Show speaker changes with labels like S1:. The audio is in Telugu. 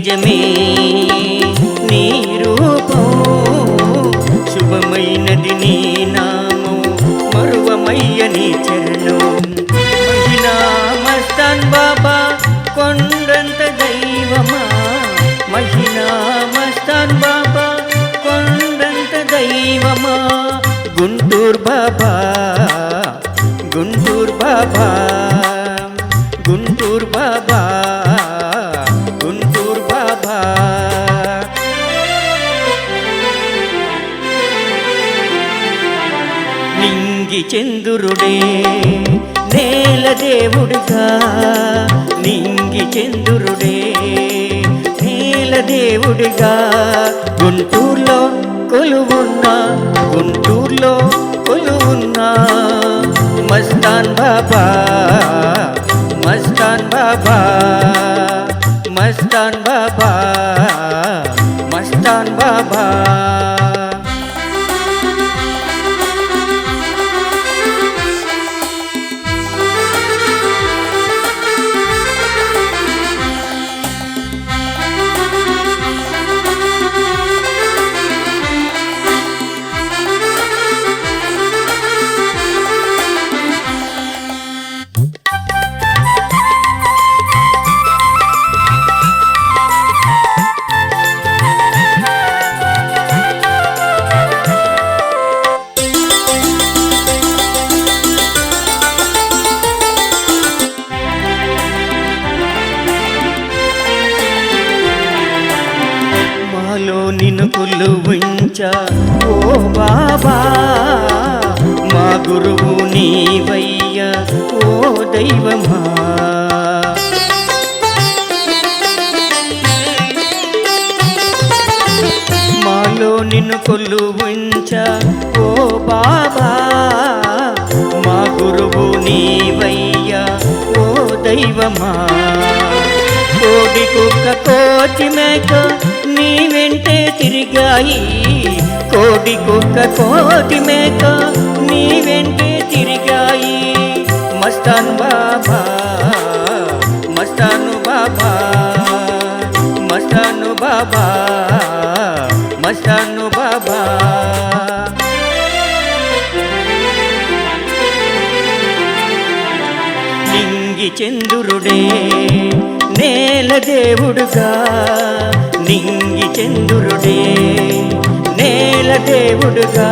S1: నిజమే నీ రూపం శుభమైనది నీ నామం మరువమయ్య నీ చరణం మహిళా మస్తాన్ బాబా కొండంత దైవమా మహిళా మస్తాన్ బాబా కొండంత దైవమా గుంటూరు బాబా గుంటూరు బాబా గుంటూరు బాబా గుంటూరు బాబా నింగి చంద్రుడే నేల దేవుడుగా నింగి చంద్రుడే నేల దేవుడిగా గుంటూరులో కొలువున్నా గుంటూరులో కొలువున్నా మస్తాన్ బాబా మస్తాన్ బాబా మస్తాన్ బాబా మస్తాన్ బాబా నిన్ను కొలువుంచా ఓ బాబా మా గురువు నీవయ్యా ఓ దైవమా మాలో నిన్ను కొలువుంచా ఓ బాబా మా గురువు నీవయ్యా ఓ దైవమా కోడి కుక్క కోటి మేక నీ వెంటే తిరిగాయి కోడి కుక్క కోటి మేక నీ వెంటే తిరిగాయి మస్తాన్ బాబా మస్తాను బాబా మస్తాను బాబా మస్తాను బాబా నింగి చంద్రుడే నేల దేవుడుగా నింగి చంద్రుడే నేల దేవుడుగా